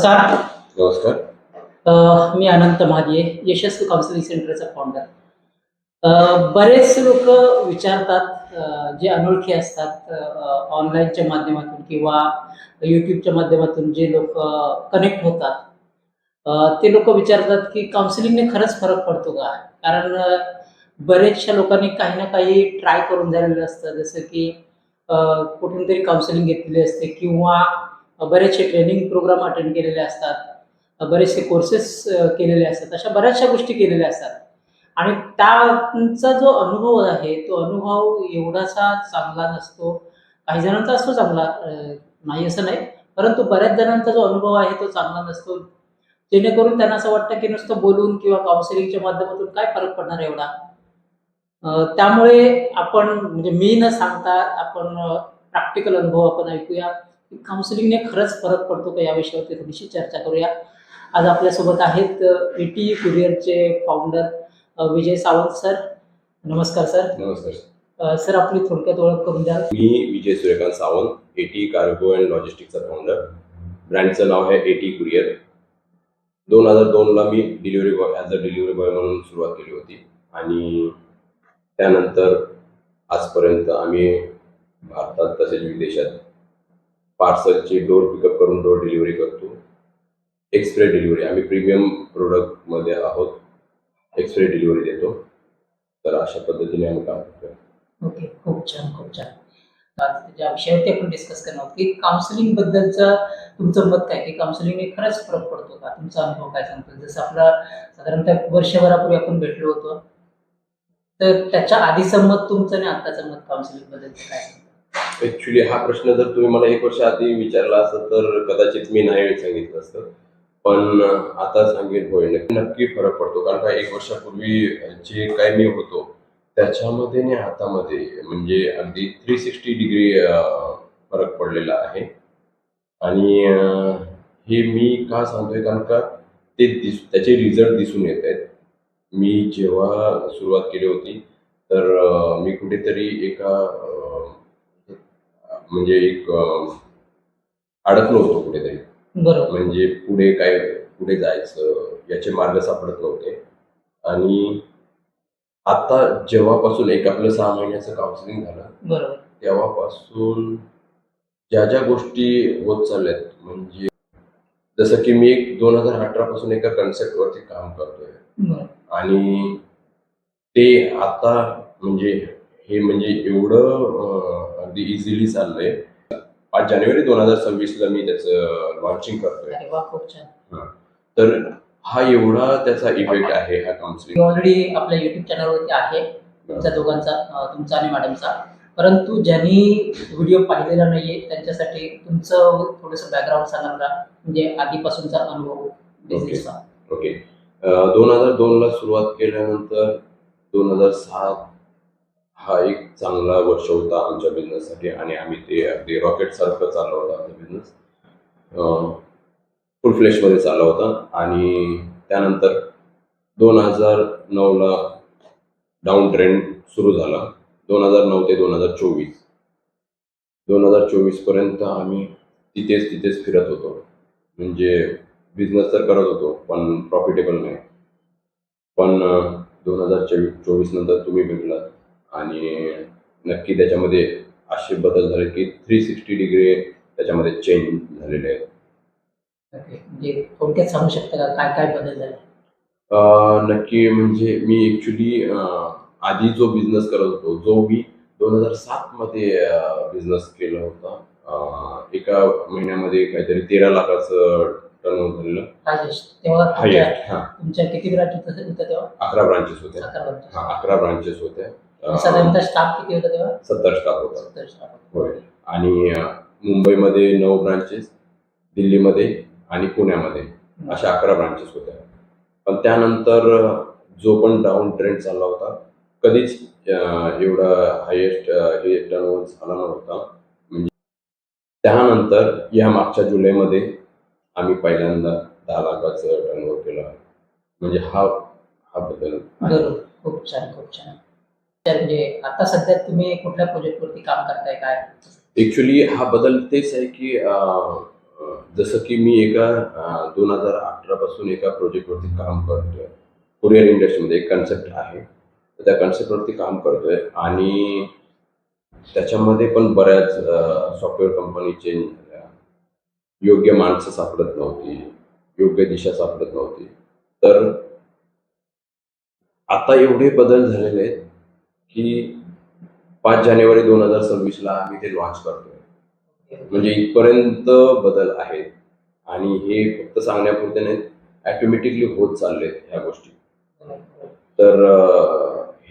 नमस्कार. नमस्कार. मी अनंत महाडिये, यशस्वी काउन्सिलिंग सेंटरचा फाउंडर. बरेच लोक विचारतात, जे अनोळखी असतात, ऑनलाईनच्या माध्यमातून किंवा YouTubeच्या माध्यमातून जे लोक कनेक्ट होतात, ते लोक विचारतात की काउन्सिलिंगने खरंच फरक पडतो का? कारण बरेचशा लोकांनी काही ना काही ट्राय करून झालेलं असतं. जसं की कुठून तरी काउन्सिलिंग घेतलेली असते किंवा बरेचसे ट्रेनिंग प्रोग्राम अटेंड केलेले असतात. बरेचसे कोर्सेस केलेले असतात. अशा बऱ्याचशा गोष्टी केलेल्या असतात आणि त्यांचा जो अनुभव आहे, तो अनुभव एवढासा चांगला नसतो. काही जणांचा असतो चांगला, नाही असं नाही. परंतु बऱ्याच जणांचा जो अनुभव आहे, तो चांगला नसतो. जेणेकरून त्यांना असं वाटतं, की नुसतं बोलून किंवा काउन्सिलिंगच्या माध्यमातून काय फरक पडणार एवढा? त्यामुळे आपण म्हणजे मी न सांगता आपण प्रॅक्टिकल अनुभव आपण ऐकूया. काउन्सिलिंगने खरंच फरक पडतो का या विषयावरती थोडीशी चर्चा करूया. आज आपल्यासोबत आहेत एटी कुरिअरचे फाउंडर विजय सावंत सर. नमस्कार सर. नमस्कार. सर आपली थोडक्यात ओळख करून द्याल? मी Vijay Suryakant Sawant, AT cargo and लॉजिस्टिक्सचा फाउंडर. ब्रँडचं नाव आहे एटी कुरिअर. 2002ला मी delivery boy as a delivery boy म्हणून सुरुवात केली होती आणि त्यानंतर आजपर्यंत आम्ही भारतात तसेच विदेशात पार्सलची डोर पिकअप करून डोर डिलिव्हरी करतो. एक्सप्रेस डिलिव्हरी, आम्ही प्रीमियम प्रोडक्टमध्ये आहोत. एक्सप्रेस डिलिव्हरी देतो. तर अशा पद्धतीने आम्ही काम करतो. ओके, खूप छान, खूप छान. आज ज्या विषयावरती आपण डिस्कस करणार आहोत की काउन्सिलिंग बद्दलचं तुमचं मत काय, की काउन्सिलिंगने खरंच फरक पडतो का? तुमचा अनुभव काय सांगतो? जसं आपला साधारणतः वर्षभरापूर्वी आपण भेटलो होतो. तर त्याच्या आधीचं मत तुमचं आणि आत्ताचं मत काउन्सिलिंग बद्दलचं काय सांगतं? ऍक्च्युली हा प्रश्न जर तुम्ही मला 1 वर्ष आधी विचारला असता तर कदाचित मी नाही सांगितलं असतं. पण आता सांगेन होय, नक्की फरक पडतो. कारण का 1 वर्षापूर्वी जे काही मी होतो त्याच्यामध्ये आणि आतामध्ये म्हणजे अगदी 360 डिग्री फरक पडलेला आहे. आणि हे मी का सांगतोय कारण का त्याचे रिझल्ट दिसून येत आहेत. मी जेव्हा सुरुवात केली होती तर मी कुठेतरी एका म्हणजे एक अडकलो होतो कुठेतरी. बरोबर. म्हणजे पुढे जायचं याचे मार्ग सापडत नव्हते. आणि आता जेव्हापासून एक आपलं 6 महिन्याचं काउन्सिलिंग झालं, बरोबर. तेव्हापासून ज्या गोष्टी होत चालल्यात म्हणजे जसं की मी 2018 पासून एका कन्सेप्टवरती काम करतोय. बरं. आणि ते आता म्हणजे हे म्हणजे एवढं अगदी इझिली चाललंय. 5 जानेवारी 2026ला मी त्याचं लॉन्चिंग करतोय. अरे वाह! खूप छान. हां. तर हा एवढा त्याचा इफेक्ट आहे हा काउन्सिलिंग. ऑलरेडी आपल्या YouTube चॅनलवरती आहे तुमच्या दोघांचा, तुमचा आणि मॅडमचा. परंतु ज्यांनी व्हिडिओ पाहिलेला नाहीये त्यांच्यासाठी तुमचं थोडंसं बॅकग्राऊंड सांगाल का? म्हणजे आधीपासूनचा अनुभव बिझनेसचा. ओके. 2002ला सुरुवात केल्यानंतर 2007 हा एक चांगला वर्ष होता आमच्या बिझनेससाठी आणि आम्ही ते अगदी रॉकेटसारखं चालला होता आमचा बिझनेस. फुल फ्लेशमध्ये चालला होता. आणि त्यानंतर 2009ला डाऊन ट्रेंड सुरू झाला. 2009 ते 2024. 2024 पर्यंत आम्ही तिथेच फिरत होतो. म्हणजे बिझनेस तर करत होतो पण प्रॉफिटेबल नाही. पण 2024 नंतर तुम्ही भेटलात आणि नक्की त्याच्यामध्ये असे बदल झाले की 360 डिग्री त्याच्यामध्ये चेंज झालेले आहेत. म्हणजे थोडक्यात सांगू शकता का काय काय बदल झाले? नक्की म्हणजे मी ॲक्च्युली आधी जो बिझनेस करत होतो, जो मी 2007 मध्ये बिझनेस केला होता. एका महिन्यामध्ये काहीतरी 13 लाखाचं टर्नओव्हर झालेलं. तेव्हा हायेस्ट. हां. तुमच्या किती ब्रांचेस होत्या तेव्हा? 11 ब्रांचेस होत्या. 11 ब्रांचेस. हां, 11 ब्रांचेस होत्या. साधारणतः स्टाफ किती होता तेव्हा? 70 स्टाफ होता. 70 स्टाफ. होय. आणि मुंबईमध्ये 9 ब्रांचेस, दिल्लीमध्ये आणि पुण्यामध्ये अशा 11 ब्रांचेस होत्या. पण त्यानंतर जो पण डाऊन ट्रेंड चालला होता, कधीच एवढा हायेस्ट हे टर्नओव्हर झाला नव्हता. म्हणजे त्यानंतर या मागच्या जुलैमध्ये आम्ही पहिल्यांदा 10 लाखाचं टर्नओव्हर केलं. म्हणजे हा बदल. बरोबर. खूप छान, खूप छान. तर म्हणजे आता सध्या तुम्ही कुठल्या प्रोजेक्टवरती काम करताय काय? ॲक्च्युली हा बदल तेच आहे की जसं की मी एका 2018 पासून एका प्रोजेक्टवरती काम करतोय. कुरिअर इंडस्ट्रीमध्ये एक कन्सेप्ट आहे. तर त्या कन्सेप्टवरती काम करतोय आणि त्याच्यामध्ये पण बऱ्याच सॉफ्टवेअर कंपनी चेंज झाल्या. योग्य माणसं सापडत नव्हती, योग्य दिशा सापडत नव्हती. तर आता एवढे बदल झालेले आहेत, की 5 जानेवारी 2026ला आम्ही ते लॉन्च करतोय. म्हणजे इथपर्यंत बदल आहेत आणि हे फक्त सांगण्यापुरते नाहीत, ऑटोमॅटिकली होत चाललेत ह्या गोष्टी. तर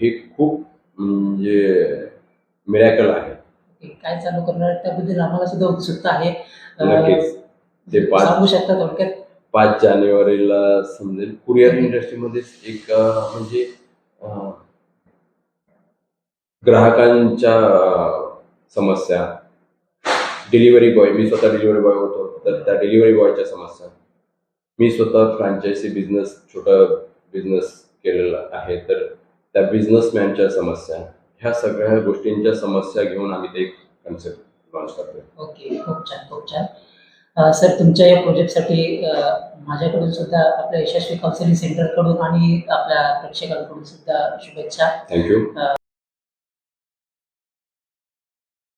हे खूप म्हणजे मिरॅकल आहे. काय चालू करणार त्याबद्दल आम्हाला सुद्धा उत्सुकता आहे. नक्कीच. ते सांगू शकता थोडक्यात? 5 जानेवारीला समजेल. कुरिअर इंडस्ट्रीमध्येच एक म्हणजे अ, ग्राहकांच्या समस्या, डिलिव्हरी बॉय, मी स्वतः डिलिव्हरी बॉय होतो, तर त्या डिलिव्हरी बॉयच्या समस्या. मी स्वतः फ्रँचायझी बिझनेस, छोटा बिझनेस केलेला आहे, तर त्या बिझनेसमॅनच्या समस्या, ह्या सगळ्या गोष्टींच्या समस्या घेऊन आम्ही ते एक कन्सेप्ट लॉन्च करतोय. ओके. खूप छान, खूप छान. सर तुमच्या या प्रोजेक्टसाठी माझ्याकडून सुद्धा आपल्या यशस्वी काउन्सिलिंग सेंटरकडून आणि आपल्या प्रेक्षकांकडून सुद्धा शुभेच्छा. थँक्यू.